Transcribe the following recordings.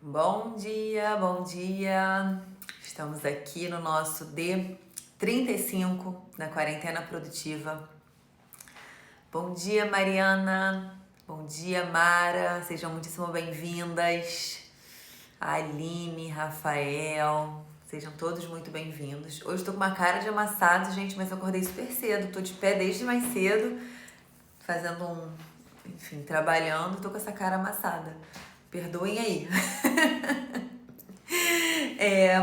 Bom dia, bom dia. Estamos aqui no nosso D35 da quarentena produtiva. Bom dia, Mariana. Bom dia, Mara. Sejam muitíssimo bem-vindas. Aline, Rafael. Sejam todos muito bem-vindos. Hoje estou com uma cara de amassado, gente, mas eu acordei super cedo. Estou de pé desde mais cedo, fazendo trabalhando. Tô com essa cara amassada. Perdoem aí.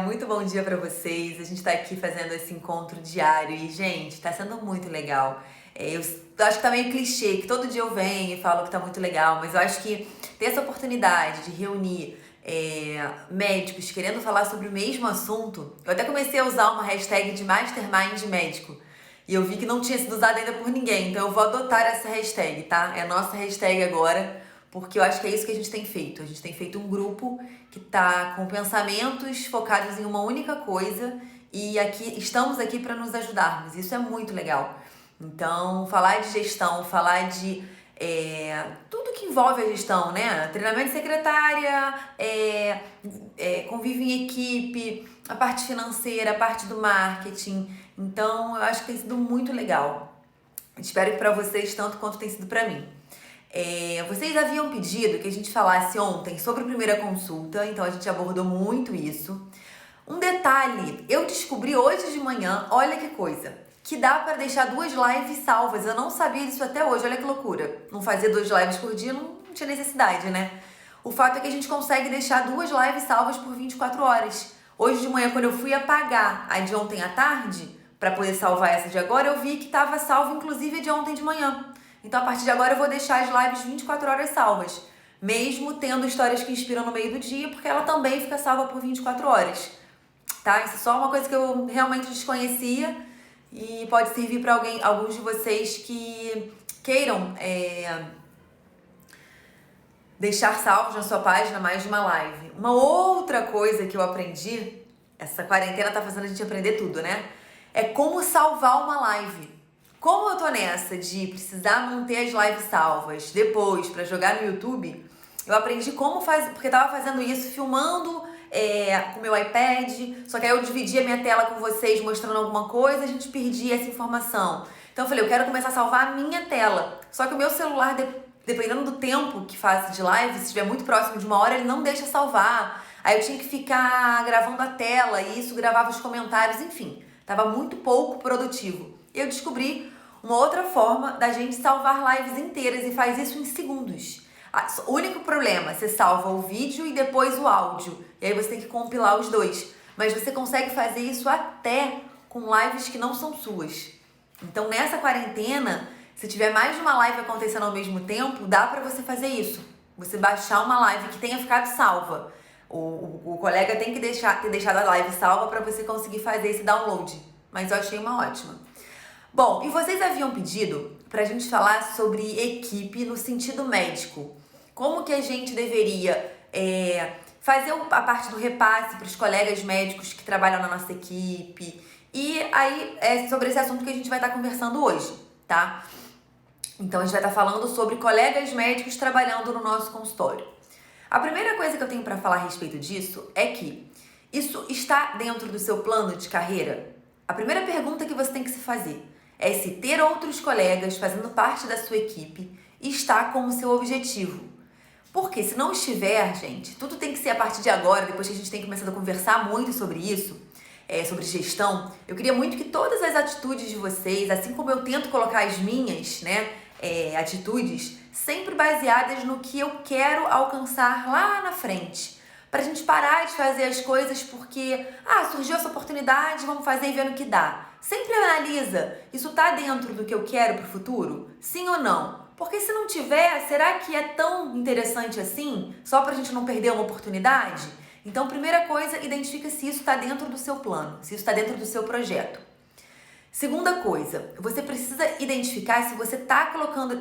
Muito bom dia pra vocês. A gente tá aqui fazendo esse encontro diário e, gente, tá sendo muito legal. Eu acho que tá meio clichê, que todo dia eu venho e falo que tá muito legal, mas eu acho que ter essa oportunidade de reunir médicos querendo falar sobre o mesmo assunto. Eu até comecei a usar uma hashtag de Mastermind médico e eu vi que não tinha sido usada ainda por ninguém, então eu vou adotar essa hashtag, tá? É a nossa hashtag agora. Porque eu acho que é isso que a gente tem feito. A gente tem feito um grupo que tá com pensamentos focados em uma única coisa e estamos aqui para nos ajudarmos. Isso é muito legal. Então, falar de gestão, falar de tudo que envolve a gestão, né? Treinamento de secretária, convívio em equipe, a parte financeira, a parte do marketing. Então, eu acho que tem sido muito legal. Espero que para vocês tanto quanto tem sido para mim. Vocês haviam pedido que a gente falasse ontem sobre primeira consulta, então a gente abordou muito isso. Um detalhe, eu descobri hoje de manhã, olha que coisa, que dá para deixar 2 lives salvas. Eu não sabia disso até hoje, olha que loucura. Não fazer 2 lives por dia, não tinha necessidade, né? O fato é que a gente consegue deixar 2 lives salvas por 24 horas. Hoje de manhã, quando eu fui apagar a de ontem à tarde, para poder salvar essa de agora, eu vi que estava salvo inclusive a de ontem de manhã. Então, a partir de agora, eu vou deixar as lives 24 horas salvas, mesmo tendo histórias que inspiram no meio do dia, porque ela também fica salva por 24 horas, tá? Isso é só uma coisa que eu realmente desconhecia e pode servir para alguns de vocês que queiram deixar salvos na sua página mais de uma live. Uma outra coisa que eu aprendi, essa quarentena tá fazendo a gente aprender tudo, né? É como salvar uma live. Como eu tô nessa de precisar manter as lives salvas depois pra jogar no YouTube, eu aprendi como fazer, porque eu tava fazendo isso filmando com o meu iPad, só que aí eu dividia minha tela com vocês mostrando alguma coisa, a gente perdia essa informação. Então eu falei, eu quero começar a salvar a minha tela. Só que o meu celular, dependendo do tempo que faço de live, se estiver muito próximo de 1 hora, ele não deixa salvar. Aí eu tinha que ficar gravando a tela e isso gravava os comentários, enfim, tava muito pouco produtivo. Eu descobri uma outra forma da gente salvar lives inteiras e faz isso em segundos. O único problema, você salva o vídeo e depois o áudio. E aí você tem que compilar os dois. Mas você consegue fazer isso até com lives que não são suas. Então nessa quarentena, se tiver mais de uma live acontecendo ao mesmo tempo, dá pra você fazer isso. Você baixar uma live que tenha ficado salva. O colega tem que ter deixado a live salva pra você conseguir fazer esse download. Mas eu achei uma ótima. Bom, e vocês haviam pedido pra gente falar sobre equipe no sentido médico. Como que a gente deveria fazer a parte do repasse para os colegas médicos que trabalham na nossa equipe. E aí é sobre esse assunto que a gente vai estar conversando hoje, tá? Então a gente vai estar falando sobre colegas médicos trabalhando no nosso consultório. A primeira coisa que eu tenho para falar a respeito disso é que isso está dentro do seu plano de carreira? A primeira pergunta que você tem que se fazer é se ter outros colegas fazendo parte da sua equipe está como seu objetivo. Porque se não estiver, gente, tudo tem que ser a partir de agora, depois que a gente tem começado a conversar muito sobre isso, sobre gestão, eu queria muito que todas as atitudes de vocês, assim como eu tento colocar as minhas, atitudes, sempre baseadas no que eu quero alcançar lá na frente. Pra gente parar de fazer as coisas porque, surgiu essa oportunidade, vamos fazer e ver no que dá. Sempre analisa, isso tá dentro do que eu quero pro futuro? Sim ou não? Porque se não tiver, será que é tão interessante assim? Só pra gente não perder uma oportunidade? Então, primeira coisa, identifica se isso tá dentro do seu plano, se isso tá dentro do seu projeto. Segunda coisa, você precisa identificar se você tá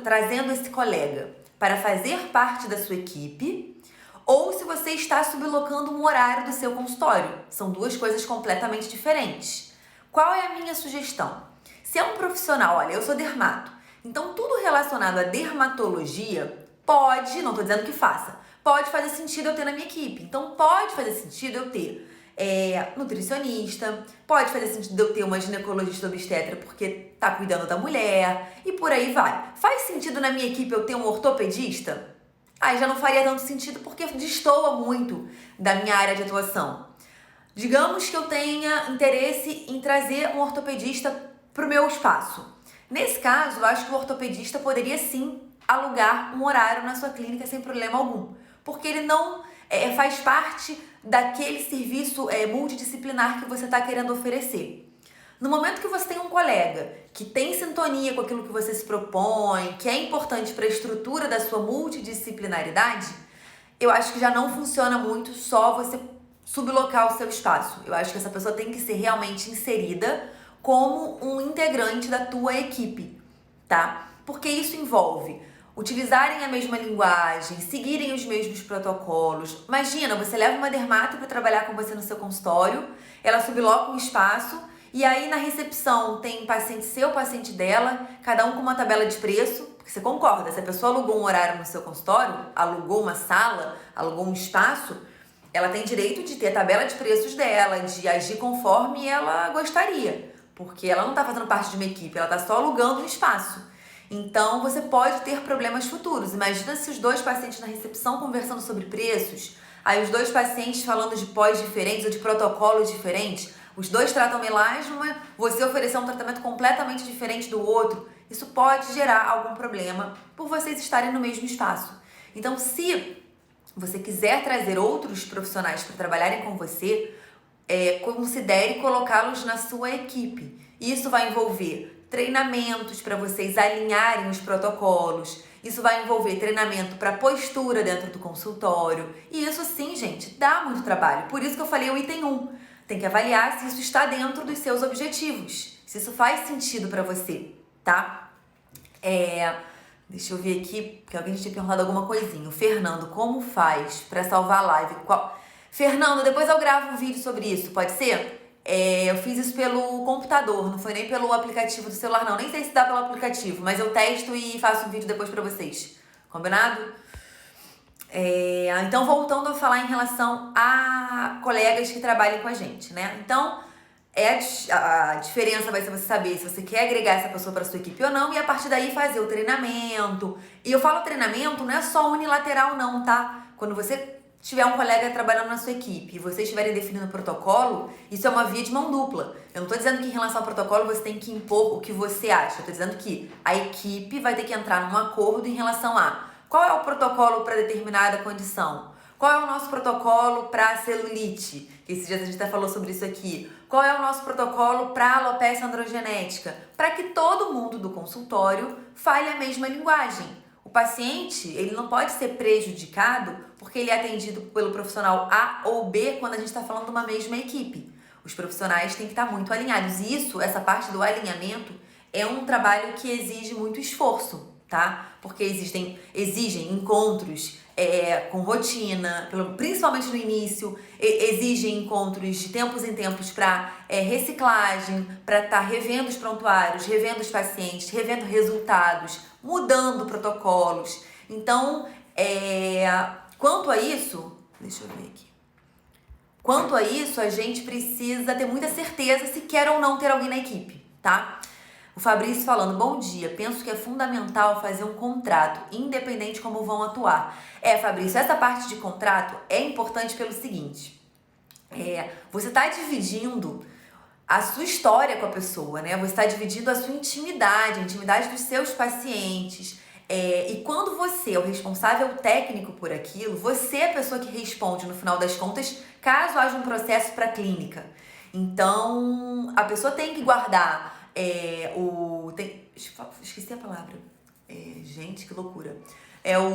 trazendo esse colega para fazer parte da sua equipe ou se você está sublocando um horário do seu consultório. São 2 coisas completamente diferentes. Qual é a minha sugestão? Se é um profissional, olha, eu sou dermato, então tudo relacionado à dermatologia pode, não estou dizendo que faça, pode fazer sentido eu ter na minha equipe. Então, pode fazer sentido eu ter nutricionista, pode fazer sentido eu ter uma ginecologista obstetra porque tá cuidando da mulher e por aí vai. Faz sentido na minha equipe eu ter um ortopedista? Aí já não faria tanto sentido porque destoa muito da minha área de atuação. Digamos que eu tenha interesse em trazer um ortopedista para o meu espaço. Nesse caso, eu acho que o ortopedista poderia sim alugar um horário na sua clínica sem problema algum, porque ele não faz parte daquele serviço multidisciplinar que você está querendo oferecer. No momento que você tem um colega que tem sintonia com aquilo que você se propõe, que é importante para a estrutura da sua multidisciplinaridade, eu acho que já não funciona muito só você sublocar o seu espaço. Eu acho que essa pessoa tem que ser realmente inserida como um integrante da tua equipe, tá? Porque isso envolve utilizarem a mesma linguagem, seguirem os mesmos protocolos. Imagina, você leva uma dermato para trabalhar com você no seu consultório, ela subloca um espaço e aí na recepção tem paciente seu, paciente dela, cada um com uma tabela de preço, porque você concorda, se a pessoa alugou um horário no seu consultório, alugou uma sala, alugou um espaço, ela tem direito de ter a tabela de preços dela, de agir conforme ela gostaria, porque ela não está fazendo parte de uma equipe, ela está só alugando um espaço. Então, você pode ter problemas futuros. Imagina se os dois pacientes na recepção conversando sobre preços, aí os dois pacientes falando de pós diferentes ou de protocolos diferentes, os dois tratam melasma, você oferecer um tratamento completamente diferente do outro, isso pode gerar algum problema por vocês estarem no mesmo espaço. Então, se você quiser trazer outros profissionais para trabalharem com você, considere colocá-los na sua equipe. Isso vai envolver treinamentos para vocês alinharem os protocolos. Isso vai envolver treinamento para postura dentro do consultório. E isso sim, gente, dá muito trabalho. Por isso que eu falei o item 1. Tem que avaliar se isso está dentro dos seus objetivos. Se isso faz sentido para você, tá? Deixa eu ver aqui, porque alguém tinha perguntado alguma coisinha. O Fernando, como faz para salvar a live? Fernando, depois eu gravo um vídeo sobre isso, pode ser? Eu fiz isso pelo computador, não foi nem pelo aplicativo do celular, não. Nem sei se dá pelo aplicativo, mas eu testo e faço um vídeo depois pra vocês. Combinado? Então, voltando a falar em relação a colegas que trabalhem com a gente, né? Então, a diferença vai ser você saber se você quer agregar essa pessoa para sua equipe ou não, e a partir daí fazer o treinamento. E eu falo treinamento, não é só unilateral não, tá? Quando você tiver um colega trabalhando na sua equipe e vocês estiverem definindo o protocolo, isso é uma via de mão dupla. Eu não estou dizendo que em relação ao protocolo você tem que impor o que você acha. Eu estou dizendo que a equipe vai ter que entrar num acordo em relação a qual é o protocolo para determinada condição, qual é o nosso protocolo para celulite, que esses dias a gente até falou sobre isso aqui, qual é o nosso protocolo para alopecia androgenética, para que todo mundo do consultório fale a mesma linguagem. O paciente, ele não pode ser prejudicado porque ele é atendido pelo profissional A ou B quando a gente está falando de uma mesma equipe. Os profissionais têm que estar muito alinhados. E isso, essa parte do alinhamento, é um trabalho que exige muito esforço, tá? Porque exigem encontros com rotina, principalmente no início, exigem encontros de tempos em tempos para reciclagem, para estar revendo os prontuários, revendo os pacientes, revendo resultados, mudando protocolos. Então, quanto a isso, deixa eu ver aqui. Quanto a isso, a gente precisa ter muita certeza se quer ou não ter alguém na equipe, tá? O Fabrício falando, bom dia, penso que é fundamental fazer um contrato, independente de como vão atuar. Fabrício, essa parte de contrato é importante pelo seguinte, você está dividindo a sua história com a pessoa, né? Você está dividindo a sua intimidade, a intimidade dos seus pacientes. E quando você é o responsável técnico por aquilo, você é a pessoa que responde no final das contas, caso haja um processo para a clínica. Então, a pessoa tem que guardar esqueci a palavra. Gente, que loucura.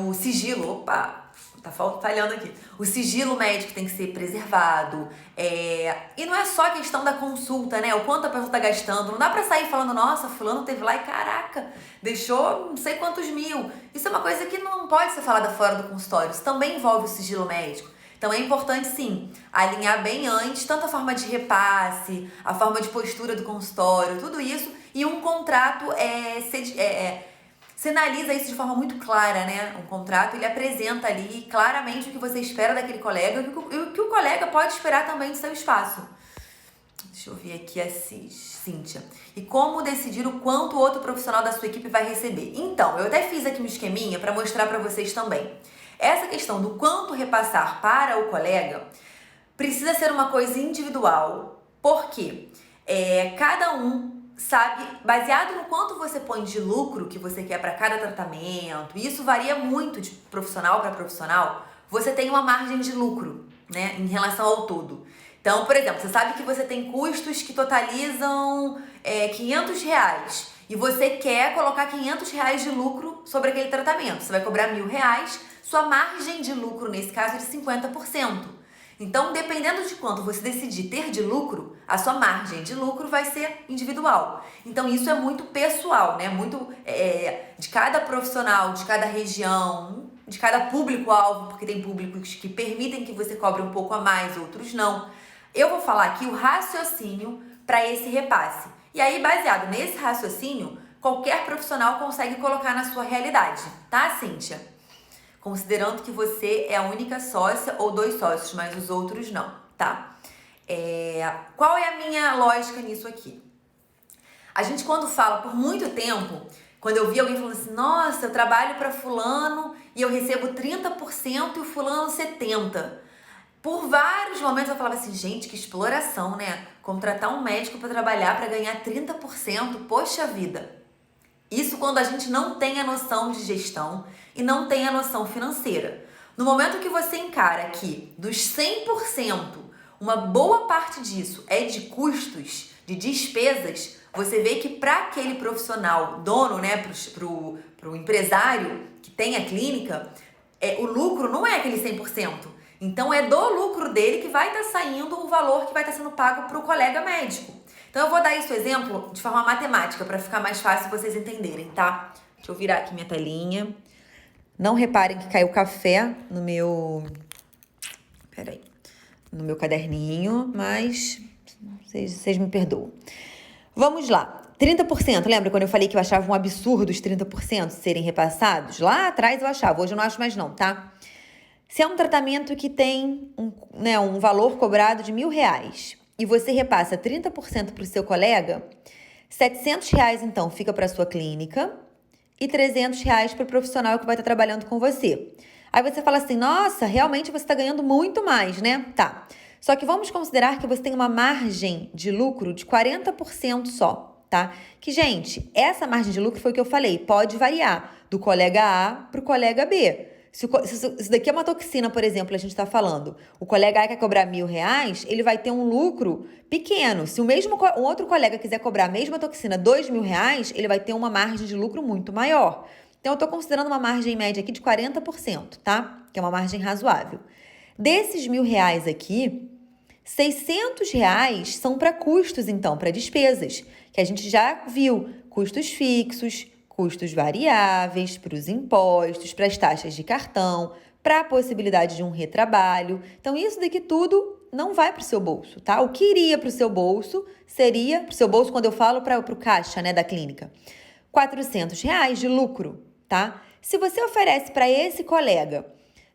O sigilo. Opa, tá falhando aqui. O sigilo médico tem que ser preservado. E não é só a questão da consulta, né? O quanto a pessoa tá gastando. Não dá pra sair falando, nossa, fulano teve lá e caraca, deixou não sei quantos mil. Isso é uma coisa que não pode ser falada fora do consultório. Isso também envolve o sigilo médico. Então é importante sim, alinhar bem antes, tanto a forma de repasse, a forma de postura do consultório, tudo isso, e um contrato sinaliza isso de forma muito clara, né? Um contrato, ele apresenta ali claramente o que você espera daquele colega e o que o colega pode esperar também do seu espaço. Deixa eu ver aqui a Cíntia. E como decidir o quanto o outro profissional da sua equipe vai receber? Então, eu até fiz aqui um esqueminha para mostrar para vocês também. Essa questão do quanto repassar para o colega precisa ser uma coisa individual, porque cada um sabe, baseado no quanto você põe de lucro que você quer para cada tratamento, e isso varia muito de profissional para profissional, você tem uma margem de lucro, né, em relação ao todo. Então, por exemplo, você sabe que você tem custos que totalizam R$500 e você quer colocar R$500 de lucro sobre aquele tratamento. Você vai cobrar R$1.000, sua margem de lucro nesse caso é de 50%. Então, dependendo de quanto você decidir ter de lucro, a sua margem de lucro vai ser individual. Então, isso é muito pessoal, né? Muito de cada profissional, de cada região, de cada público-alvo, porque tem públicos que permitem que você cobre um pouco a mais, outros não. Eu vou falar aqui o raciocínio para esse repasse. E aí, baseado nesse raciocínio, qualquer profissional consegue colocar na sua realidade, tá, Cíntia? Considerando que você é a única sócia ou 2 sócios, mas os outros não, tá? Qual é a minha lógica nisso aqui? A gente, quando fala por muito tempo, quando eu vi alguém falando assim, nossa, eu trabalho para fulano e eu recebo 30% e o fulano 70%. Por vários momentos eu falava assim, gente, que exploração, né? Contratar um médico para trabalhar para ganhar 30%, poxa vida. Isso quando a gente não tem a noção de gestão e não tem a noção financeira. No momento que você encara que dos 100%, uma boa parte disso é de custos, de despesas, você vê que para aquele profissional, dono, né, pro empresário que tem a clínica, o lucro não é aquele 100%. Então, é do lucro dele que vai estar saindo o valor que vai estar sendo pago para o colega médico. Então, eu vou dar esse exemplo de forma matemática, para ficar mais fácil vocês entenderem, tá? Deixa eu virar aqui minha telinha. Não reparem que caiu café no meu... no meu caderninho, mas vocês me perdoam. Vamos lá. 30%, lembra quando eu falei que eu achava um absurdo os 30% serem repassados? Lá atrás eu achava, hoje eu não acho mais não, tá? Se é um tratamento que tem um valor cobrado de R$1.000 e você repassa 30% para o seu colega, R$700 então fica para a sua clínica e R$300 para o profissional que vai estar trabalhando com você. Aí você fala assim, nossa, realmente você está ganhando muito mais, né? Tá. Só que vamos considerar que você tem uma margem de lucro de 40% só, tá? Que, gente, essa margem de lucro foi o que eu falei, pode variar do colega A para o colega B. Se isso daqui é uma toxina, por exemplo, a gente está falando, o colega A quer cobrar R$1.000, ele vai ter um lucro pequeno. Se um outro colega quiser cobrar a mesma toxina R$2.000, ele vai ter uma margem de lucro muito maior. Então, eu estou considerando uma margem média aqui de 40%, tá? Que é uma margem razoável. Desses R$1.000 aqui, R$600 são para custos, então, para despesas, que a gente já viu, custos fixos, custos variáveis, para os impostos, para as taxas de cartão, para a possibilidade de um retrabalho. Então, isso daqui tudo não vai para o seu bolso, tá? O que iria para o seu bolso seria, para o seu bolso quando eu falo para o caixa, né, da clínica, R$400 de lucro, tá? Se você oferece para esse colega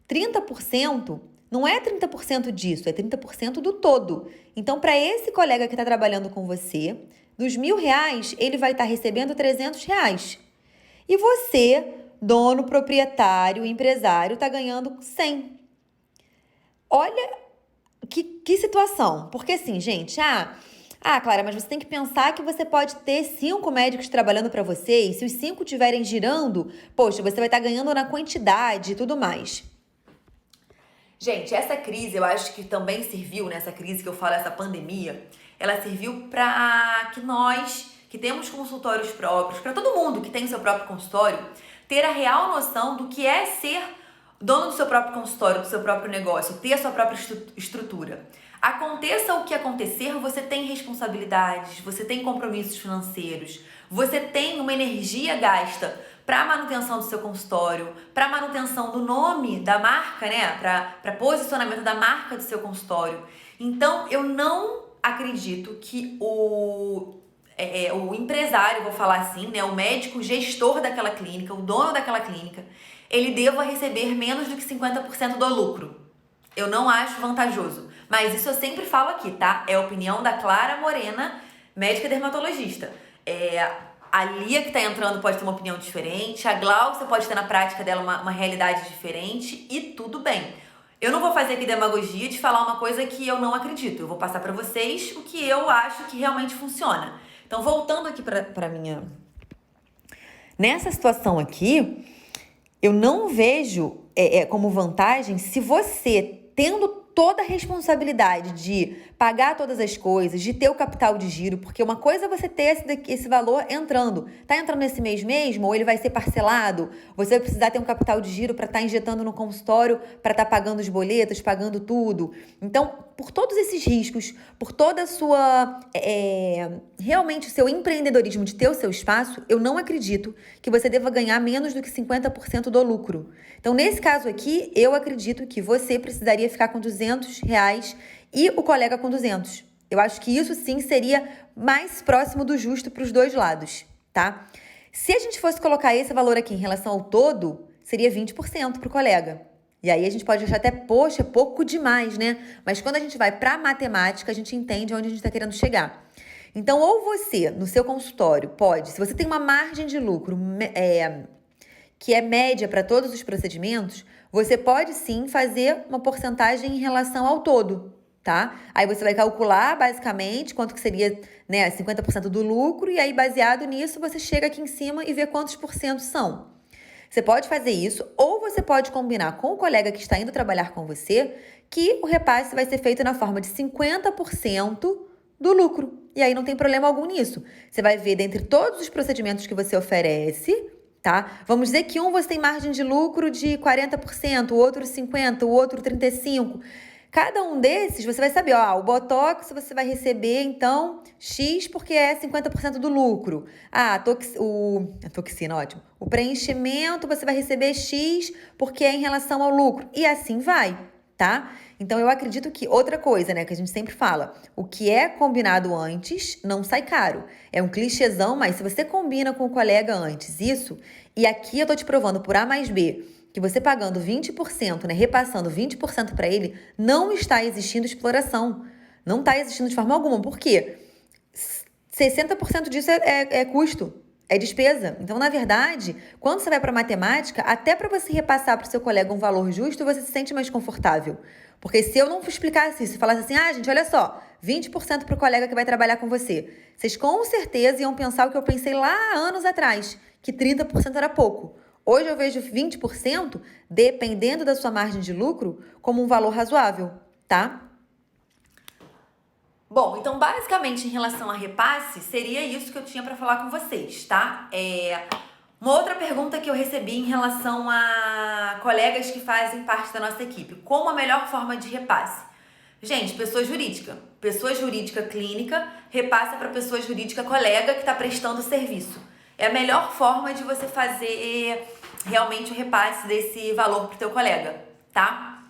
30%, não é 30% disso, é 30% do todo. Então, para esse colega que está trabalhando com você, dos R$1.000, ele vai estar recebendo R$300. E você, dono, proprietário, empresário, está ganhando 100. Olha que situação. Porque assim, gente, Clara, mas você tem que pensar que você pode ter 5 médicos trabalhando para você e se os 5 estiverem girando, poxa, você vai estar ganhando na quantidade e tudo mais. Gente, essa crise, eu acho que também serviu, nessa crise que eu falo, essa pandemia, ela serviu para que nós, que temos consultórios próprios, para todo mundo que tem o seu próprio consultório, ter a real noção do que é ser dono do seu próprio consultório, do seu próprio negócio, ter a sua própria estrutura. Aconteça o que acontecer, você tem responsabilidades, você tem compromissos financeiros, você tem uma energia gasta para a manutenção do seu consultório, para a manutenção do nome da marca, né? Para posicionamento da marca do seu consultório. Então, eu não acredito que o empresário, vou falar assim, né, o médico gestor daquela clínica, o dono daquela clínica, ele deva receber menos do que 50% do lucro. Eu não acho vantajoso, mas isso eu sempre falo aqui, tá? É a opinião da Clara Morena, médica dermatologista. A Lia que tá entrando pode ter uma opinião diferente, a Glaucia pode ter na prática dela uma realidade diferente e tudo bem. Eu não vou fazer aqui demagogia de falar uma coisa que eu não acredito. Eu vou passar pra vocês o que eu acho que realmente funciona. Então, voltando aqui pra minha... Nessa situação aqui, eu não vejo como vantagem se você, tendo toda a responsabilidade de pagar todas as coisas, de ter o capital de giro, porque uma coisa é você ter esse valor entrando. Tá entrando esse mês mesmo ou ele vai ser parcelado? Você vai precisar ter um capital de giro para estar injetando no consultório, para estar pagando os boletos, pagando tudo. Então, por todos esses riscos, por toda a sua... realmente o seu empreendedorismo de ter o seu espaço, eu não acredito que você deva ganhar menos do que 50% do lucro. Então, nesse caso aqui, eu acredito que você precisaria ficar com R$200 e o colega com 200. Eu acho que isso sim seria mais próximo do justo para os dois lados, tá? Se a gente fosse colocar esse valor aqui em relação ao todo, seria 20% para o colega. E aí a gente pode achar até, poxa, pouco demais, né? Mas quando a gente vai para a matemática, a gente entende onde a gente está querendo chegar. Então, ou você, no seu consultório, pode, se você tem uma margem de lucro que é média para todos os procedimentos, você pode sim fazer uma porcentagem em relação ao todo, tá? Aí você vai calcular basicamente quanto que seria, né, 50% do lucro e aí baseado nisso você chega aqui em cima e vê quantos por cento são. Você pode fazer isso ou você pode combinar com o colega que está indo trabalhar com você que o repasse vai ser feito na forma de 50% do lucro. E aí não tem problema algum nisso. Você vai ver dentre todos os procedimentos que você oferece, tá? Vamos dizer que um você tem margem de lucro de 40%, o outro 50%, o outro 35%. Cada um desses, você vai saber, ó, o Botox você vai receber, então, X porque é 50% do lucro. A toxina, ótimo. O preenchimento você vai receber X porque é em relação ao lucro. E assim vai, tá? Então, eu acredito que outra coisa, né, que a gente sempre fala, o que é combinado antes não sai caro. É um clichêzão, mas se você combina com o colega antes isso, e aqui eu tô te provando por A mais B, que você pagando 20%, né, repassando 20% para ele, não está existindo exploração. Não está existindo de forma alguma. Por quê? 60% disso é custo, é despesa. Então, na verdade, quando você vai para matemática, até para você repassar para o seu colega um valor justo, você se sente mais confortável. Porque se eu não explicasse isso, falasse assim, gente, olha só, 20% para o colega que vai trabalhar com você, vocês com certeza iam pensar o que eu pensei lá anos atrás, que 30% era pouco. Hoje eu vejo 20%, dependendo da sua margem de lucro, como um valor razoável, tá? Bom, então basicamente em relação a repasse, seria isso que eu tinha para falar com vocês, tá? Uma outra pergunta que eu recebi em relação a colegas que fazem parte da nossa equipe. Como a melhor forma de repasse? Gente, pessoa jurídica. Pessoa jurídica clínica repassa para pessoa jurídica colega que está prestando serviço. É a melhor forma de você fazer realmente o repasse desse valor pro teu colega, tá?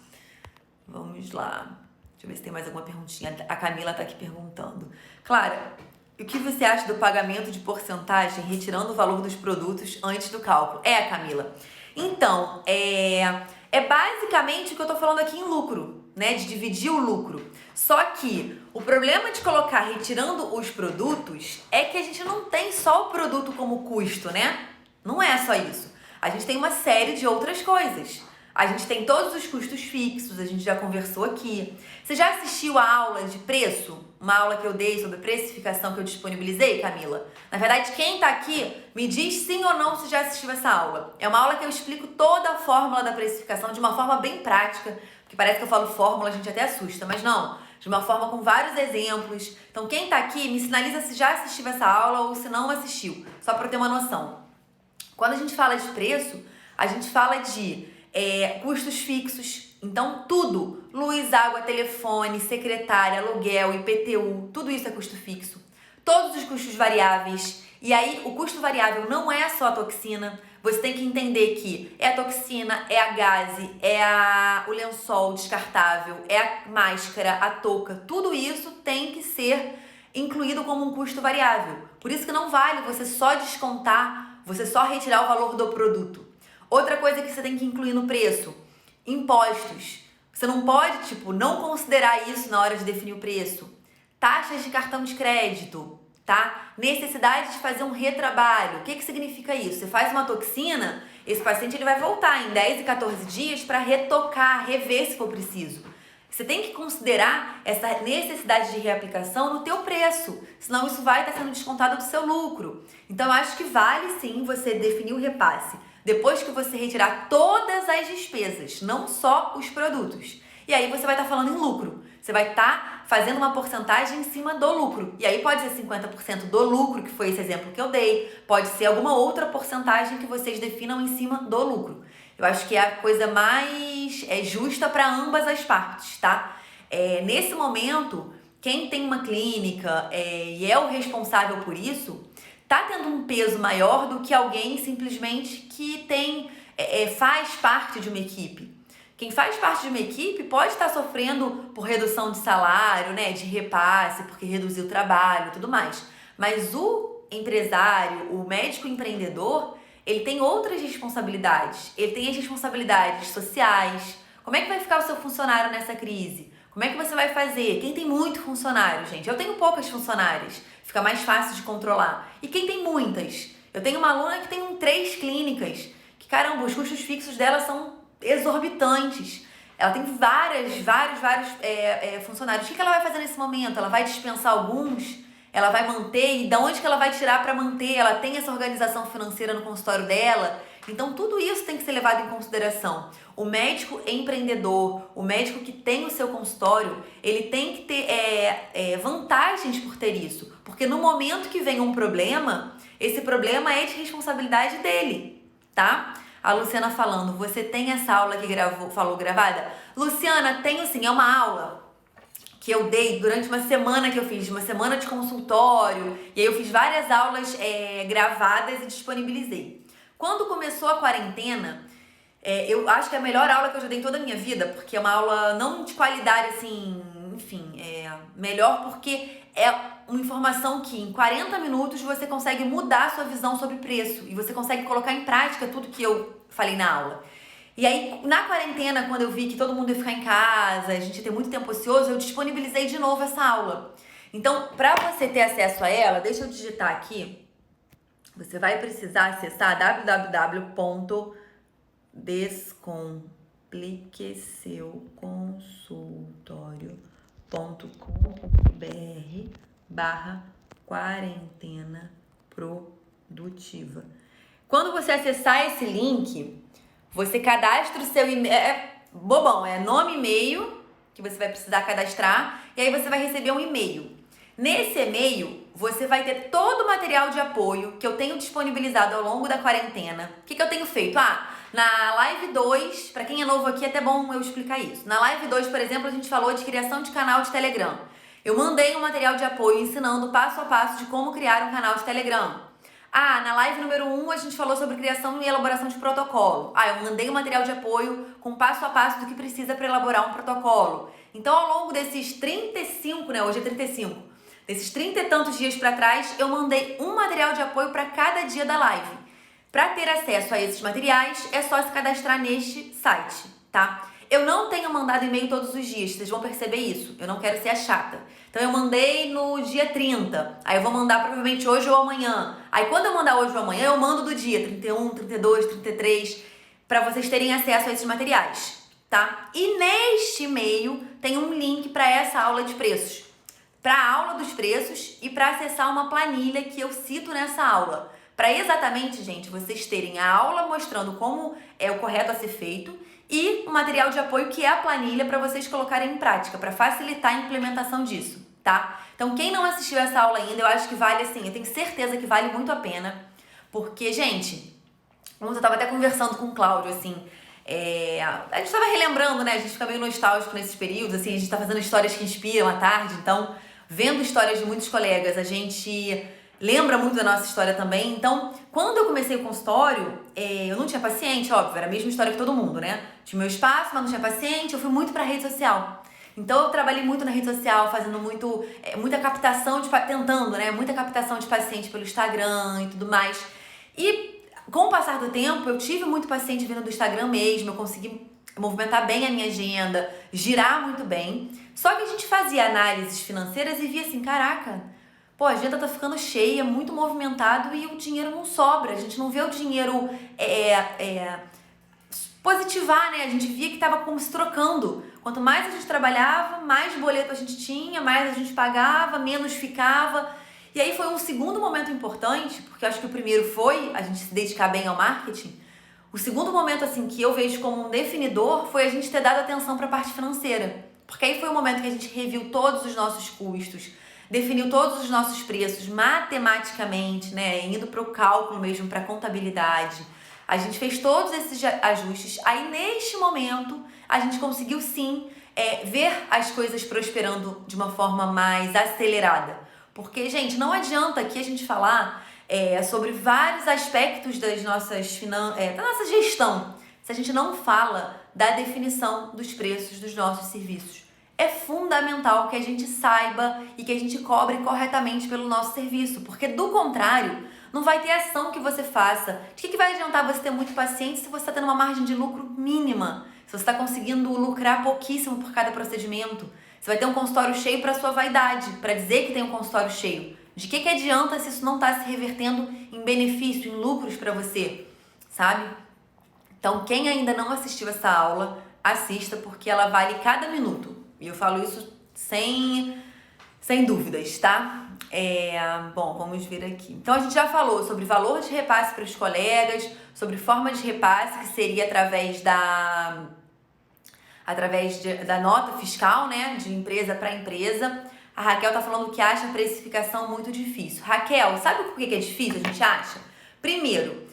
Vamos lá. Deixa eu ver se tem mais alguma perguntinha. A Camila tá aqui perguntando. Clara, o que você acha do pagamento de porcentagem retirando o valor dos produtos antes do cálculo? Camila. Então, é basicamente o que eu tô falando aqui em lucro, né? De dividir o lucro. Só que o problema de colocar retirando os produtos é que a gente não tem só o produto como custo, né? Não é só isso. A gente tem uma série de outras coisas. A gente tem todos os custos fixos, a gente já conversou aqui. Você já assistiu a aula de preço? Uma aula que eu dei sobre precificação que eu disponibilizei, Camila? Na verdade, quem tá aqui, me diz sim ou não se já assistiu essa aula. É uma aula que eu explico toda a fórmula da precificação de uma forma bem prática, porque parece que eu falo fórmula, a gente até assusta, mas não. De uma forma com vários exemplos. Então, quem tá aqui, me sinaliza se já assistiu essa aula ou se não assistiu, só para eu ter uma noção. Quando a gente fala de preço, a gente fala de custos fixos, então tudo, luz, água, telefone, secretária, aluguel, IPTU, tudo isso é custo fixo. Todos os custos variáveis, e aí o custo variável não é só a toxina, você tem que entender que é a toxina, é a gaze, o lençol descartável, é a máscara, a touca, tudo isso tem que ser incluído como um custo variável. Por isso que não vale você só descontar, você só retirar o valor do produto. Outra coisa que você tem que incluir no preço, impostos. Você não pode, não considerar isso na hora de definir o preço. Taxas de cartão de crédito, tá? Necessidade de fazer um retrabalho. O que significa isso? Você faz uma toxina, esse paciente ele vai voltar em 10 e 14 dias para retocar, rever se for preciso. Você tem que considerar essa necessidade de reaplicação no teu preço, senão isso vai estar sendo descontado do seu lucro. Então, eu acho que vale sim você definir o repasse depois que você retirar todas as despesas, não só os produtos. E aí você vai estar falando em lucro. Você vai estar fazendo uma porcentagem em cima do lucro. E aí pode ser 50% do lucro, que foi esse exemplo que eu dei. Pode ser alguma outra porcentagem que vocês definam em cima do lucro. Eu acho que é a coisa mais justa para ambas as partes, tá? Nesse momento, quem tem uma clínica e é o responsável por isso, tá tendo um peso maior do que alguém simplesmente que faz parte de uma equipe. Quem faz parte de uma equipe pode estar sofrendo por redução de salário, né, de repasse, porque reduziu o trabalho e tudo mais. Mas o empresário, o médico empreendedor, ele tem outras responsabilidades. Ele tem as responsabilidades sociais. Como é que vai ficar o seu funcionário nessa crise? Como é que você vai fazer? Quem tem muito funcionário, gente? Eu tenho poucas funcionárias. Fica mais fácil de controlar. E quem tem muitas? Eu tenho uma aluna que tem 3 clínicas. Que, caramba, os custos fixos dela são exorbitantes. Ela tem vários funcionários. O que ela vai fazer nesse momento? Ela vai dispensar alguns? Ela vai manter? E de onde que ela vai tirar para manter? Ela tem essa organização financeira no consultório dela? Então, tudo isso tem que ser levado em consideração. O médico empreendedor, o médico que tem o seu consultório, ele tem que ter vantagens por ter isso. Porque no momento que vem um problema, esse problema é de responsabilidade dele, tá? A Luciana falando, você tem essa aula que falou gravada? Luciana, tenho sim, é uma aula que eu dei durante uma semana que eu fiz, uma semana de consultório, e aí eu fiz várias aulas gravadas e disponibilizei. Quando começou a quarentena, eu acho que é a melhor aula que eu já dei em toda a minha vida, porque é uma aula não de qualidade, assim, enfim, melhor porque é uma informação que em 40 minutos você consegue mudar a sua visão sobre preço e você consegue colocar em prática tudo que eu falei na aula. E aí, na quarentena, quando eu vi que todo mundo ia ficar em casa, a gente ia ter muito tempo ocioso, eu disponibilizei de novo essa aula. Então, para você ter acesso a ela, deixa eu digitar aqui. Você vai precisar acessar www.descompliqueseuconsultorio.com.br/quarentena produtiva. Quando você acessar esse link, você cadastra o seu e-mail, bobão, nome e e-mail que você vai precisar cadastrar, e aí você vai receber um e-mail. Nesse e-mail, você vai ter todo o material de apoio que eu tenho disponibilizado ao longo da quarentena. O que eu tenho feito? Na live 2, para quem é novo aqui, é até bom eu explicar isso. Na live 2, por exemplo, a gente falou de criação de canal de Telegram. Eu mandei um material de apoio ensinando passo a passo de como criar um canal de Telegram. Na live número 1, a gente falou sobre criação e elaboração de protocolo. Eu mandei um material de apoio com passo a passo do que precisa para elaborar um protocolo. Então, ao longo desses 35, hoje é 35, desses 30 e tantos dias para trás, eu mandei um material de apoio para cada dia da live. Para ter acesso a esses materiais, é só se cadastrar neste site, tá? Eu não tenho mandado e-mail todos os dias, vocês vão perceber isso. Eu não quero ser a chata. Então, eu mandei no dia 30. Aí, eu vou mandar provavelmente hoje ou amanhã. Aí, quando eu mandar hoje ou amanhã, eu mando do dia 31, 32, 33, para vocês terem acesso a esses materiais, tá? E neste e-mail tem um link para essa aula de preços. Para a aula dos preços e para acessar uma planilha que eu cito nessa aula. Para exatamente, gente, vocês terem a aula mostrando como é o correto a ser feito e o material de apoio que é a planilha para vocês colocarem em prática, para facilitar a implementação disso, tá? Então, quem não assistiu essa aula ainda, eu acho que vale, assim, eu tenho certeza que vale muito a pena, porque, gente, ontem eu tava até conversando com o Cláudio, assim, a gente tava relembrando, né, a gente fica meio nostálgico nesses períodos, assim, a gente tá fazendo histórias que inspiram à tarde, então, vendo histórias de muitos colegas, a gente lembra muito da nossa história também. Então, quando eu comecei o consultório, eu não tinha paciente, óbvio, era a mesma história que todo mundo, né? Tinha meu espaço, mas não tinha paciente, eu fui muito pra rede social. Então eu trabalhei muito na rede social, fazendo muita captação tentando, né? Muita captação de paciente pelo Instagram e tudo mais. E com o passar do tempo, eu tive muito paciente vindo do Instagram mesmo, eu consegui movimentar bem a minha agenda, girar muito bem. Só que a gente fazia análises financeiras e via assim, caraca, pô, a agenda tá ficando cheia, muito movimentado e o dinheiro não sobra. A gente não vê o dinheiro positivar, né? A gente via que tava como se trocando. Quanto mais a gente trabalhava, mais boleto a gente tinha, mais a gente pagava, menos ficava. E aí foi um segundo momento importante, porque eu acho que o primeiro foi a gente se dedicar bem ao marketing. O segundo momento, assim, que eu vejo como um definidor foi a gente ter dado atenção para a parte financeira. Porque aí foi o momento que a gente reviu todos os nossos custos, definiu todos os nossos preços matematicamente, né? Indo para o cálculo mesmo, para a contabilidade. A gente fez todos esses ajustes. Aí, neste momento, a gente conseguiu, sim, ver as coisas prosperando de uma forma mais acelerada. Porque, gente, não adianta aqui a gente falar sobre vários aspectos das nossas da nossa gestão, se a gente não fala da definição dos preços dos nossos serviços. É fundamental que a gente saiba e que a gente cobre corretamente pelo nosso serviço, porque do contrário, não vai ter ação que você faça. De que vai adiantar você ter muito paciente se você está tendo uma margem de lucro mínima? Se você está conseguindo lucrar pouquíssimo por cada procedimento? Você vai ter um consultório cheio para sua vaidade, para dizer que tem um consultório cheio. De que adianta se isso não está se revertendo em benefício, em lucros para você, sabe? Então, quem ainda não assistiu essa aula, assista, porque ela vale cada minuto. E eu falo isso sem dúvidas, tá? Bom, vamos ver aqui. Então, a gente já falou sobre valor de repasse para os colegas, sobre forma de repasse, que seria através da nota fiscal, né, de empresa para empresa. A Raquel tá falando que acha a precificação muito difícil. Raquel, sabe por que é difícil, a gente acha? Primeiro,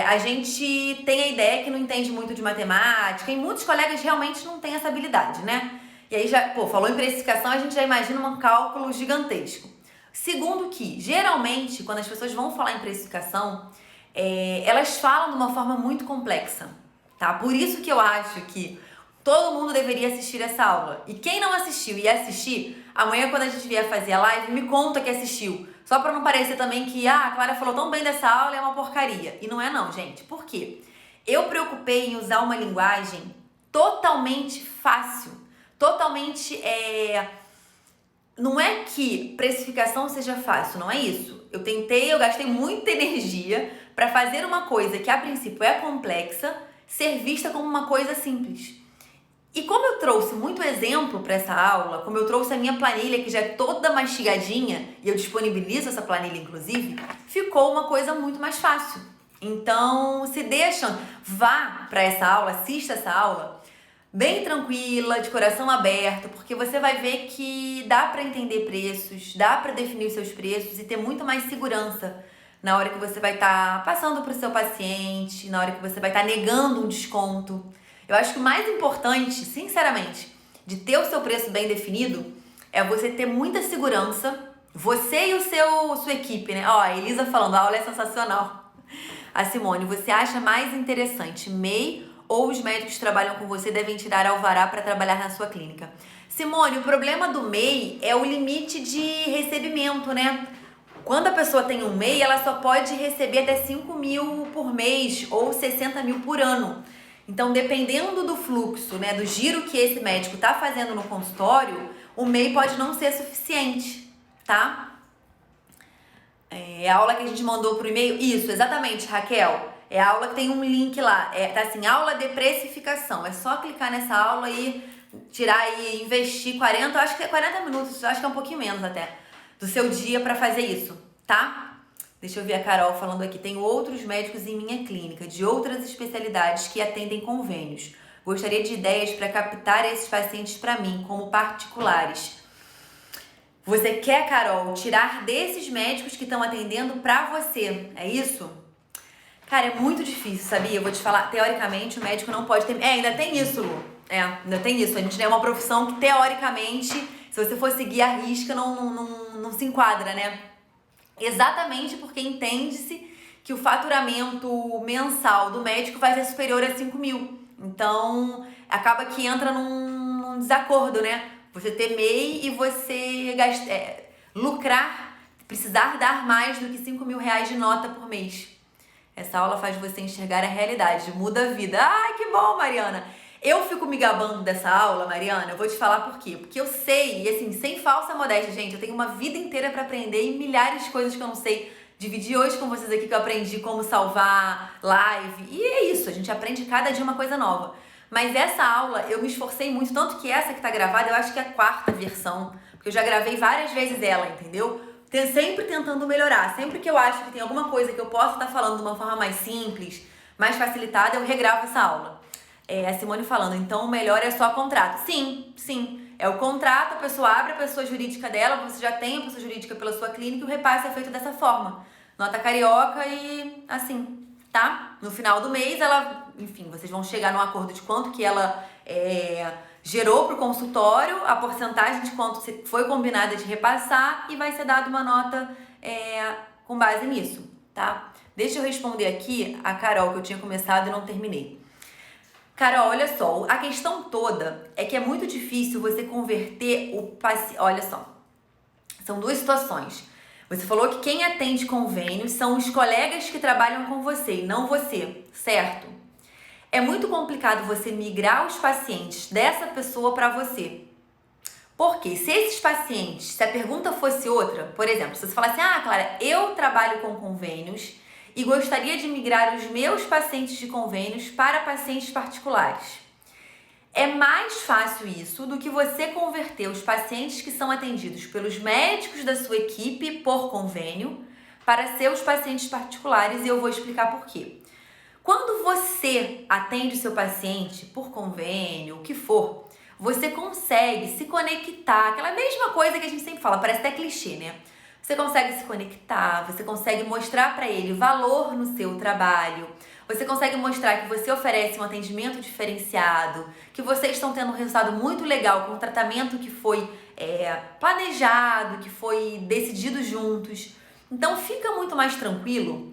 a gente tem a ideia que não entende muito de matemática e muitos colegas realmente não têm essa habilidade, né? E aí falou em precificação, a gente já imagina um cálculo gigantesco. Segundo que, geralmente, quando as pessoas vão falar em precificação, elas falam de uma forma muito complexa, tá? Por isso que eu acho que todo mundo deveria assistir essa aula. E quem não assistiu e assistir, amanhã quando a gente vier fazer a live, me conta que assistiu. Só pra não parecer também que a Clara falou tão bem dessa aula e é uma porcaria. E não é não, gente. Por quê? Eu preocupei em usar uma linguagem totalmente fácil. Totalmente, não é que precificação seja fácil, não é isso. Eu gastei muita energia pra fazer uma coisa que a princípio é complexa, ser vista como uma coisa simples. E como eu trouxe muito exemplo para essa aula, como eu trouxe a minha planilha que já é toda mastigadinha, e eu disponibilizo essa planilha inclusive, ficou uma coisa muito mais fácil. Então, vá para essa aula, assista essa aula, bem tranquila, de coração aberto, porque você vai ver que dá para entender preços, dá para definir os seus preços e ter muito mais segurança na hora que você vai estar passando para o seu paciente, na hora que você vai estar negando um desconto. Eu acho que o mais importante, sinceramente, de ter o seu preço bem definido é você ter muita segurança, você e sua equipe, né? Ó, a Elisa falando, a aula é sensacional. A Simone, você acha mais interessante MEI ou os médicos que trabalham com você devem tirar alvará para trabalhar na sua clínica? Simone, o problema do MEI é o limite de recebimento, né? Quando a pessoa tem um MEI, ela só pode receber até 5 mil por mês ou 60 mil por ano. Então, dependendo do fluxo, né, do giro que esse médico tá fazendo no consultório, o MEI pode não ser suficiente, tá? A aula que a gente mandou pro e-mail, isso, exatamente, Raquel. É a aula que tem um link lá, tá assim, aula de precificação. É só clicar nessa aula e tirar e investir 40, acho que é 40 minutos, acho que é um pouquinho menos até, do seu dia para fazer isso, tá? Deixa eu ver a Carol falando aqui. Tenho outros médicos em minha clínica, de outras especialidades que atendem convênios. Gostaria de ideias para captar esses pacientes para mim, como particulares. Você quer, Carol, tirar desses médicos que estão atendendo para você, é isso? Cara, é muito difícil, sabia? Eu vou te falar, teoricamente o médico não pode ter... ainda tem isso, Lu. Ainda tem isso. A gente tem uma profissão que, teoricamente, se você for seguir a risca, não se enquadra, né? Exatamente porque entende-se que o faturamento mensal do médico vai ser superior a 5 mil. Então, acaba que entra num desacordo, né? você ter MEI e você lucrar, precisar dar mais do que 5 mil reais de nota por mês. Essa aula faz você enxergar a realidade, muda a vida. Ai, que bom, Mariana! Eu fico me gabando dessa aula, Mariana, eu vou te falar por quê. Porque eu sei, e assim, sem falsa modéstia, gente, eu tenho uma vida inteira pra aprender e milhares de coisas que eu não sei. Dividi hoje com vocês aqui que eu aprendi como salvar live. E é isso, a gente aprende cada dia uma coisa nova. Mas essa aula eu me esforcei muito, tanto que essa que tá gravada, eu acho que é a 4ª versão. Porque eu já gravei várias vezes ela, entendeu? Sempre tentando melhorar. Sempre que eu acho que tem alguma coisa que eu possa estar falando de uma forma mais simples, mais facilitada, eu regravo essa aula. A Simone falando, então o melhor é só contrato. Sim, sim. É o contrato, a pessoa abre a pessoa jurídica dela, você já tem a pessoa jurídica pela sua clínica e o repasse é feito dessa forma. Nota carioca e assim, tá? No final do mês, ela, enfim, vocês vão chegar num acordo de quanto que ela gerou pro consultório, a porcentagem de quanto foi combinada de repassar e vai ser dada uma nota com base nisso, tá? Deixa eu responder aqui a Carol, que eu tinha começado e não terminei. Carol, olha só, a questão toda é que é muito difícil você converter o paciente. Olha só, são 2 situações. Você falou que quem atende convênios são os colegas que trabalham com você e não você, certo? É muito complicado você migrar os pacientes dessa pessoa para você. Porque se esses pacientes, se a pergunta fosse outra, por exemplo, se você falasse, Clara, eu trabalho com convênios e gostaria de migrar os meus pacientes de convênios para pacientes particulares. É mais fácil isso do que você converter os pacientes que são atendidos pelos médicos da sua equipe por convênio para seus pacientes particulares e eu vou explicar por quê. Quando você atende o seu paciente por convênio, o que for, você consegue se conectar, aquela mesma coisa que a gente sempre fala, parece até clichê, né? Você consegue se conectar, você consegue mostrar para ele valor no seu trabalho, você consegue mostrar que você oferece um atendimento diferenciado, que vocês estão tendo um resultado muito legal com um tratamento que foi planejado, que foi decidido juntos. Então fica muito mais tranquilo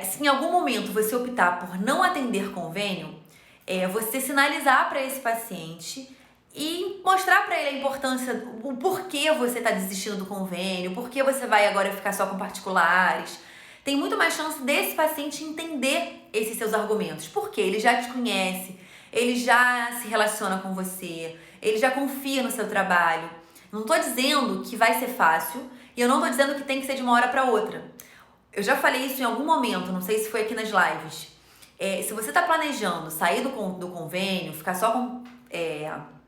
se em algum momento você optar por não atender convênio, você sinalizar para esse paciente e mostrar para ele a importância, o porquê você está desistindo do convênio, porquê você vai agora ficar só com particulares. Tem muito mais chance desse paciente entender esses seus argumentos, porque ele já te conhece, ele já se relaciona com você, ele já confia no seu trabalho. Não estou dizendo que vai ser fácil e eu não estou dizendo que tem que ser de uma hora para outra. Eu já falei isso em algum momento, não sei se foi aqui nas lives. Se você está planejando sair do convênio, ficar só com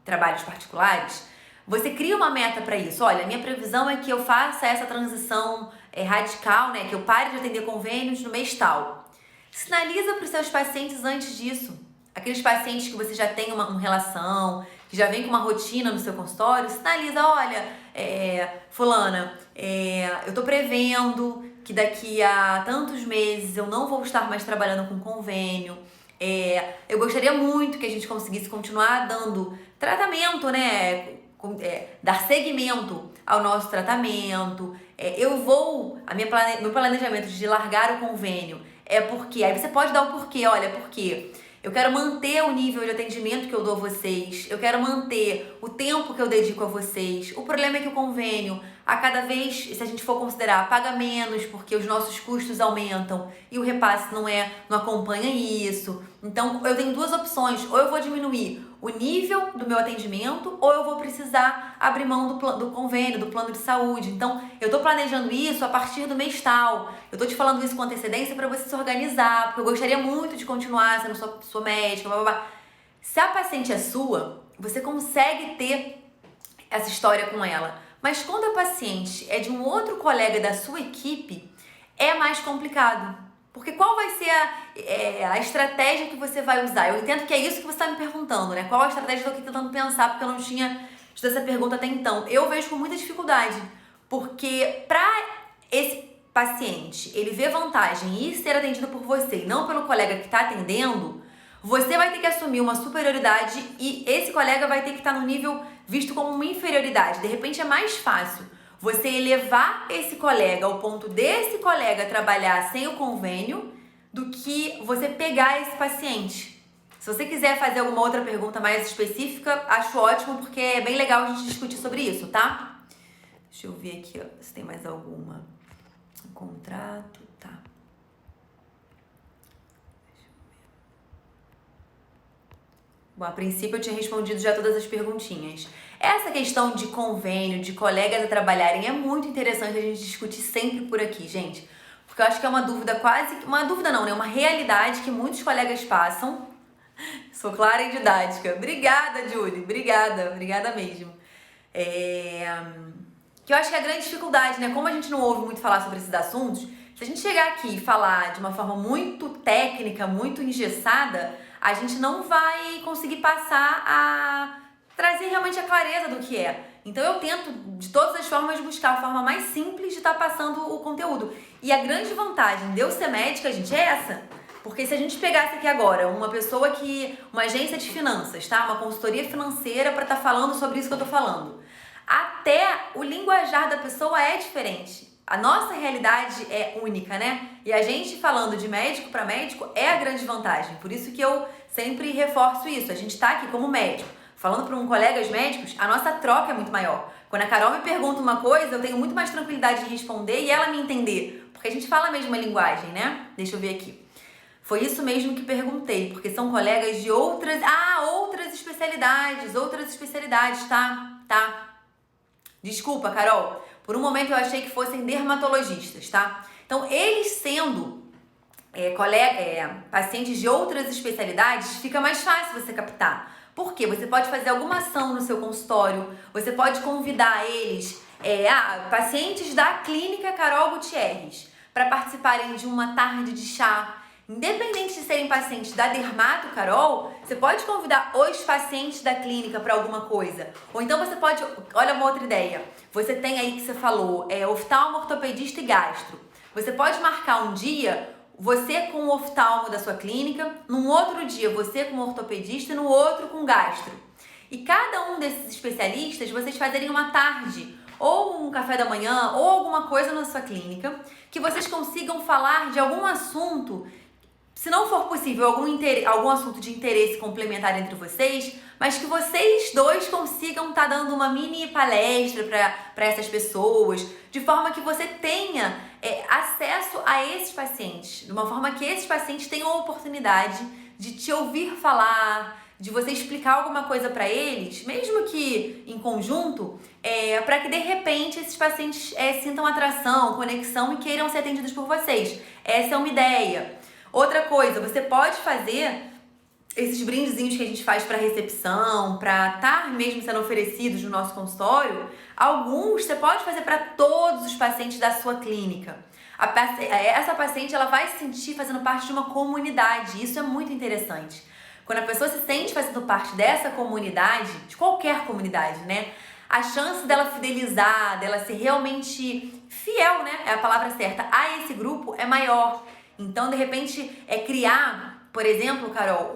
trabalhos particulares, você cria uma meta para isso. Olha, a minha previsão é que eu faça essa transição radical, né? Que eu pare de atender convênios no mês tal. Sinaliza para os seus pacientes antes disso. Aqueles pacientes que você já tem uma relação, que já vem com uma rotina no seu consultório, sinaliza, olha, fulana, eu tô prevendo que daqui a tantos meses eu não vou estar mais trabalhando com convênio. Eu gostaria muito que a gente conseguisse continuar dando tratamento, né? Dar seguimento ao nosso tratamento. Meu planejamento de largar o convênio é porque, aí você pode dar o porquê, olha, porque eu quero manter o nível de atendimento que eu dou a vocês, eu quero manter o tempo que eu dedico a vocês. O problema é que o convênio, a cada vez, se a gente for considerar, paga menos porque os nossos custos aumentam e o repasse não acompanha isso. Então, eu tenho 2 opções, ou eu vou diminuir o nível do meu atendimento ou eu vou precisar abrir mão do convênio, do plano de saúde. Então, eu tô planejando isso a partir do mês tal. Eu tô te falando isso com antecedência para você se organizar, porque eu gostaria muito de continuar sendo sua médica, blá, blá, blá. Se a paciente é sua, você consegue ter essa história com ela. Mas quando a paciente é de um outro colega da sua equipe, é mais complicado. Porque qual vai ser a estratégia que você vai usar? Eu entendo que é isso que você está me perguntando, né? Qual a estratégia que eu estou aqui tentando pensar, porque eu não tinha tido essa pergunta até então. Eu vejo com muita dificuldade, porque para esse paciente, ele vê vantagem em ir ser atendido por você e não pelo colega que está atendendo, você vai ter que assumir uma superioridade e esse colega vai ter que estar no nível visto como uma inferioridade. De repente é mais fácil você elevar esse colega ao ponto desse colega trabalhar sem o convênio do que você pegar esse paciente. Se você quiser fazer alguma outra pergunta mais específica, acho ótimo, porque é bem legal a gente discutir sobre isso, tá? Deixa eu ver aqui, ó, se tem mais alguma. Contrato, tá. Bom, a princípio eu tinha respondido já todas as perguntinhas. Essa questão de convênio, de colegas a trabalharem, é muito interessante a gente discutir sempre por aqui, gente. Porque eu acho que é uma dúvida uma dúvida não, né? Uma realidade que muitos colegas passam. Sou clara e didática. Obrigada, Julie. Obrigada mesmo. Que eu acho que é a grande dificuldade, né? Como a gente não ouve muito falar sobre esses assuntos, se a gente chegar aqui e falar de uma forma muito técnica, muito engessada, a gente não vai conseguir passar a trazer realmente a clareza do que é. Então eu tento, de todas as formas, buscar a forma mais simples de estar passando o conteúdo. E a grande vantagem de eu ser médica, gente, é essa. Porque se a gente pegasse aqui agora uma agência de finanças, tá? Uma consultoria financeira para estar falando sobre isso que eu tô falando. Até o linguajar da pessoa é diferente. A nossa realidade é única, né? E a gente falando de médico para médico é a grande vantagem. Por isso que eu sempre reforço isso. A gente tá aqui como médico. Falando para colegas médicos, a nossa troca é muito maior. Quando a Carol me pergunta uma coisa, eu tenho muito mais tranquilidade de responder e ela me entender. Porque a gente fala a mesma linguagem, né? Deixa eu ver aqui. Foi isso mesmo que perguntei, porque são colegas de outras especialidades, tá? Tá. Desculpa, Carol. Por um momento eu achei que fossem dermatologistas, tá? Então, eles sendo pacientes de outras especialidades, fica mais fácil você captar. Por quê? Você pode fazer alguma ação no seu consultório, você pode convidar eles, pacientes da clínica Carol Gutierrez, para participarem de uma tarde de chá. Independente de serem pacientes da Dermato Carol, você pode convidar os pacientes da clínica para alguma coisa. Ou então você pode, olha uma outra ideia, você tem aí que você falou, oftalmo, ortopedista e gastro. Você pode marcar um dia, você com o oftalmo da sua clínica, num outro dia você com o ortopedista e no outro com o gastro. E cada um desses especialistas, vocês fazerem uma tarde, ou um café da manhã, ou alguma coisa na sua clínica, que vocês consigam falar de algum assunto. Se não for possível algum assunto de interesse complementar entre vocês, mas que vocês dois consigam estar dando uma mini palestra para essas pessoas, de forma que você tenha acesso a esses pacientes, de uma forma que esses pacientes tenham a oportunidade de te ouvir falar, de você explicar alguma coisa para eles, mesmo que em conjunto, para que de repente esses pacientes sintam atração, conexão e queiram ser atendidos por vocês. Essa é uma ideia. Outra coisa, você pode fazer esses brindezinhos que a gente faz para recepção, para estar mesmo sendo oferecidos no nosso consultório. Alguns você pode fazer para todos os pacientes da sua clínica. Essa paciente ela vai se sentir fazendo parte de uma comunidade. Isso é muito interessante. Quando a pessoa se sente fazendo parte dessa comunidade, de qualquer comunidade, né? A chance dela fidelizar, dela ser realmente fiel, né? É a palavra certa, a esse grupo é maior. Então, de repente, criar, por exemplo, Carol,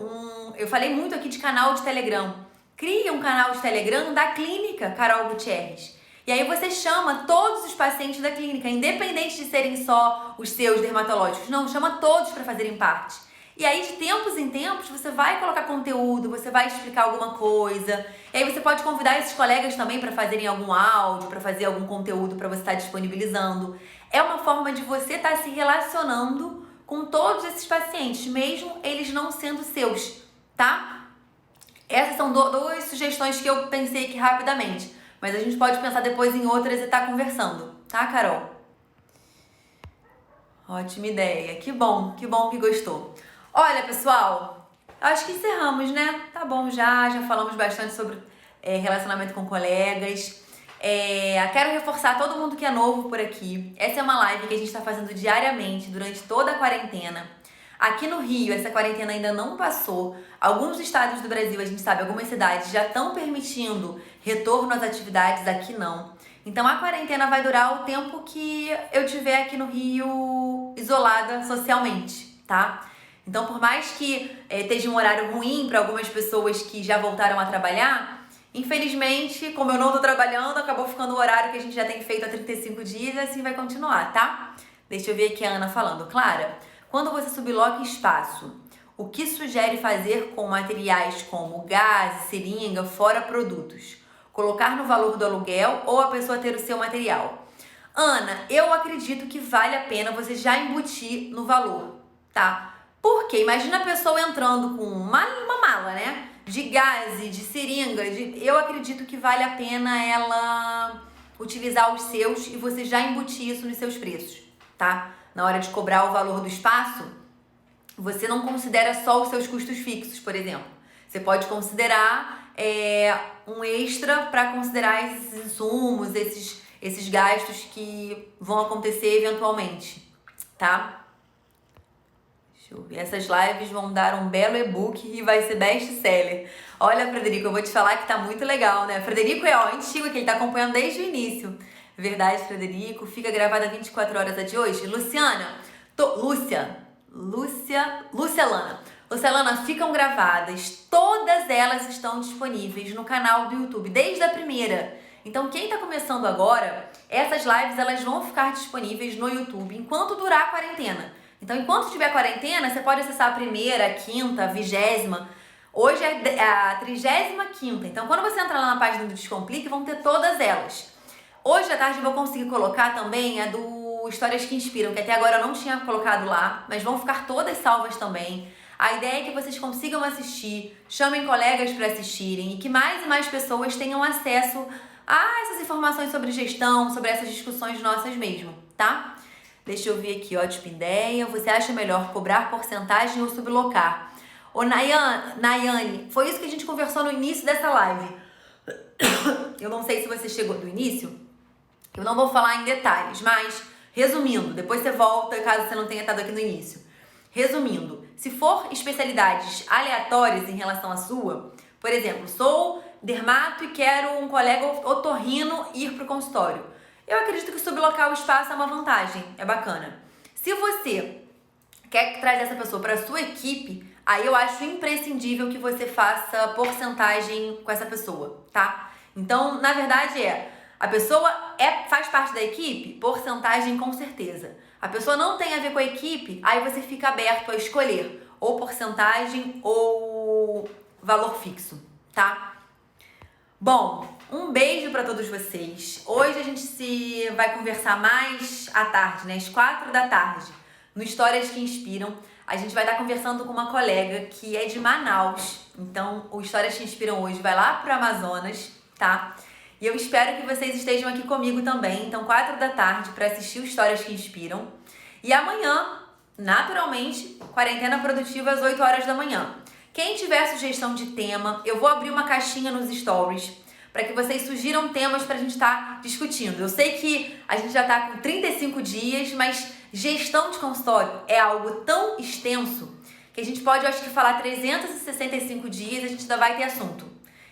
eu falei muito aqui de canal de Telegram. Cria um canal de Telegram da clínica Carol Gutierrez. E aí você chama todos os pacientes da clínica, independente de serem só os seus dermatológicos. Não, chama todos para fazerem parte. E aí, de tempos em tempos, você vai colocar conteúdo, você vai explicar alguma coisa. E aí você pode convidar esses colegas também para fazerem algum áudio, para fazer algum conteúdo para você estar disponibilizando. É uma forma de você estar se relacionando com todos esses pacientes, mesmo eles não sendo seus, tá? Essas são duas sugestões que eu pensei aqui rapidamente, mas a gente pode pensar depois em outras e estar conversando, tá, Carol? Ótima ideia, que bom que gostou. Olha, pessoal, acho que encerramos, né? Tá bom já falamos bastante sobre relacionamento com colegas. Quero reforçar todo mundo que é novo por aqui. Essa é uma live que a gente está fazendo diariamente durante toda a quarentena. Aqui no Rio, essa quarentena ainda não passou. Alguns estados do Brasil, a gente sabe, algumas cidades já estão permitindo retorno às atividades, aqui não. Então a quarentena vai durar o tempo que eu tiver aqui no Rio isolada socialmente, tá? Então, por mais que esteja um horário ruim para algumas pessoas que já voltaram a trabalhar, infelizmente, como eu não tô trabalhando, acabou ficando o horário que a gente já tem feito há 35 dias e assim vai continuar, tá? Deixa eu ver aqui a Ana falando. Clara, quando você subloca espaço, O que sugere fazer com materiais como gás, seringa, fora produtos? Colocar no valor do aluguel ou a pessoa ter o seu material? Ana, eu acredito que vale a pena você já embutir no valor, tá? Porque imagina a pessoa entrando com uma mala, né? De gás, de seringa, eu acredito que vale a pena ela utilizar os seus e você já embutir isso nos seus preços, tá? Na hora de cobrar o valor do espaço, você não considera só os seus custos fixos, por exemplo. Você pode considerar um extra para considerar esses insumos, esses gastos que vão acontecer eventualmente, tá? Deixa eu ver. Essas lives vão dar um belo e-book e vai ser best-seller. Olha, Frederico, eu vou te falar que tá muito legal, né? Frederico é antigo, que ele tá acompanhando desde o início. Verdade, Frederico. Fica gravada 24 horas a de hoje. Luciana, Lana, ficam gravadas. Todas elas estão disponíveis no canal do YouTube, desde a primeira. Então, quem tá começando agora, essas lives elas vão ficar disponíveis no YouTube enquanto durar a quarentena. Então, enquanto tiver quarentena, você pode acessar a primeira, a quinta, a 20ª. Hoje é a 35ª. Então, quando você entrar lá na página do Descomplique, vão ter todas elas. Hoje à tarde eu vou conseguir colocar também a do Histórias que Inspiram, que até agora eu não tinha colocado lá, mas vão ficar todas salvas também. A ideia é que vocês consigam assistir, chamem colegas para assistirem e que mais e mais pessoas tenham acesso a essas informações sobre gestão, sobre essas discussões nossas mesmo, tá? Deixa eu ver aqui, ótima ideia. Você acha melhor cobrar porcentagem ou sublocar? Ô Nayane, foi isso que a gente conversou no início dessa live. Eu não sei se você chegou do início. Eu não vou falar em detalhes, mas resumindo, depois você volta caso você não tenha estado aqui no início. Resumindo, se for especialidades aleatórias em relação à sua, por exemplo, sou dermato e quero um colega otorrino ir para o consultório. Eu acredito que sublocar o espaço é uma vantagem, é bacana. Se você quer trazer essa pessoa para a sua equipe, aí eu acho imprescindível que você faça porcentagem com essa pessoa, tá? Então, na verdade a pessoa faz parte da equipe, porcentagem com certeza. A pessoa não tem a ver com a equipe, aí você fica aberto a escolher ou porcentagem ou valor fixo, tá? Bom, um beijo para todos vocês. Hoje a gente vai conversar mais à tarde, né? Às 4 da tarde, no Histórias que Inspiram. A gente vai estar conversando com uma colega que é de Manaus. Então, o Histórias que Inspiram hoje vai lá para o Amazonas, tá? E eu espero que vocês estejam aqui comigo também. Então, 4 da tarde para assistir o Histórias que Inspiram. E amanhã, naturalmente, quarentena produtiva às 8 horas da manhã. Quem tiver sugestão de tema, eu vou abrir uma caixinha nos stories para que vocês sugiram temas para a gente estar discutindo. Eu sei que a gente já está com 35 dias, mas gestão de consultório é algo tão extenso que a gente pode, eu acho que, falar 365 dias e a gente ainda vai ter assunto.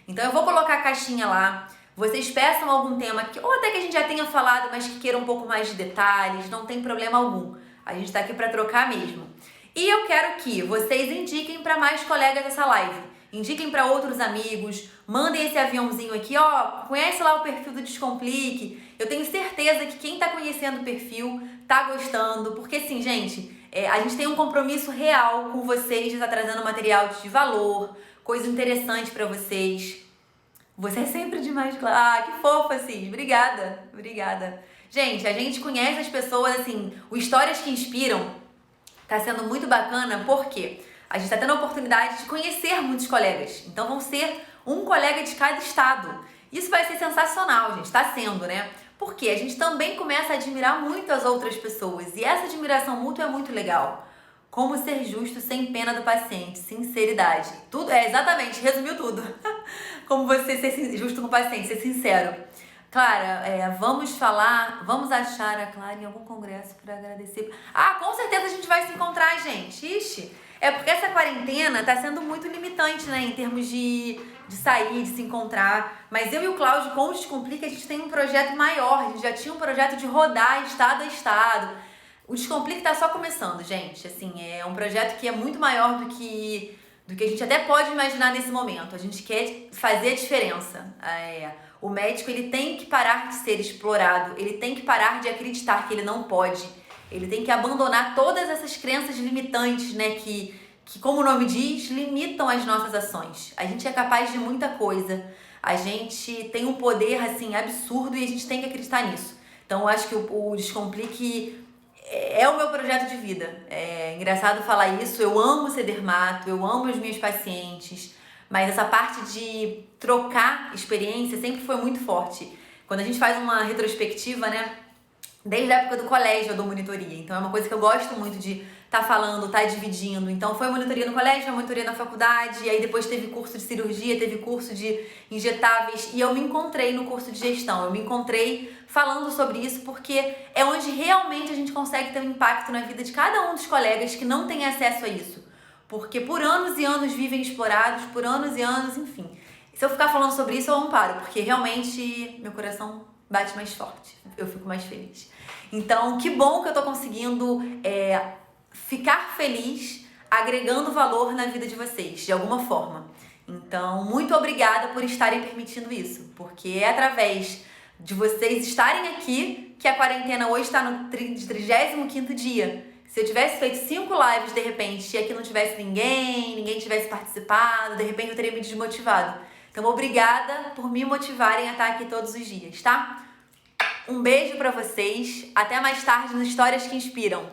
Então eu vou colocar a caixinha lá, vocês peçam algum tema, ou até que a gente já tenha falado, mas que queira um pouco mais de detalhes, não tem problema algum. A gente está aqui para trocar mesmo. E eu quero que vocês indiquem para mais colegas essa live. Indiquem para outros amigos, mandem esse aviãozinho aqui, ó, conhece lá o perfil do Descomplique. Eu tenho certeza que quem tá conhecendo o perfil tá gostando, porque assim, gente, a gente tem um compromisso real com vocês de estar trazendo material de valor, coisa interessante para vocês. Você é sempre demais, ah, que fofa, assim, obrigada. Gente, a gente conhece as pessoas, assim, o Histórias que Inspiram tá sendo muito bacana, porque a gente está tendo a oportunidade de conhecer muitos colegas. Então vão ser um colega de cada estado. Isso vai ser sensacional, gente. Está sendo, né? Porque a gente também começa a admirar muito as outras pessoas. E essa admiração mútua é muito legal. Como ser justo sem pena do paciente. Sinceridade. Tudo, exatamente, resumiu tudo. Como você ser justo com o paciente, ser sincero. Clara, vamos achar a Clara em algum congresso para agradecer. Ah, com certeza a gente vai se encontrar, gente. Ixi, é porque essa quarentena tá sendo muito limitante, né, em termos de sair, de se encontrar. Mas eu e o Cláudio, com o Descomplica, a gente tem um projeto maior. A gente já tinha um projeto de rodar estado a estado. O Descomplica tá só começando, gente. Assim, é um projeto que é muito maior do que a gente até pode imaginar nesse momento. A gente quer fazer a diferença. O médico, ele tem que parar de ser explorado, ele tem que parar de acreditar que ele não pode, ele tem que abandonar todas essas crenças limitantes, né, que que, como o nome diz, limitam as nossas ações. A gente é capaz de muita coisa. A gente tem um poder, assim, absurdo e a gente tem que acreditar nisso. Então, eu acho que o Descomplique é o meu projeto de vida. É engraçado falar isso. Eu amo ser dermato, eu amo as minhas pacientes, mas essa parte de trocar experiência sempre foi muito forte. Quando a gente faz uma retrospectiva, né? Desde a época do colégio eu dou monitoria. Então é uma coisa que eu gosto muito de estar falando, estar dividindo. Então foi monitoria no colégio, foi monitoria na faculdade, e aí depois teve curso de cirurgia, teve curso de injetáveis, e eu me encontrei no curso de gestão. Eu me encontrei falando sobre isso porque é onde realmente a gente consegue ter um impacto na vida de cada um dos colegas que não tem acesso a isso. Porque por anos e anos vivem explorados, por anos e anos, enfim. Se eu ficar falando sobre isso, eu não paro, porque realmente meu coração bate mais forte, eu fico mais feliz. Então, que bom que eu tô conseguindo ficar feliz, agregando valor na vida de vocês, de alguma forma. Então, muito obrigada por estarem permitindo isso, porque é através de vocês estarem aqui que a quarentena hoje está no 35º dia. Se eu tivesse feito 5 lives de repente e aqui não tivesse ninguém tivesse participado, de repente eu teria me desmotivado. Então, obrigada por me motivarem a estar aqui todos os dias, tá? Um beijo pra vocês. Até mais tarde no Histórias que Inspiram.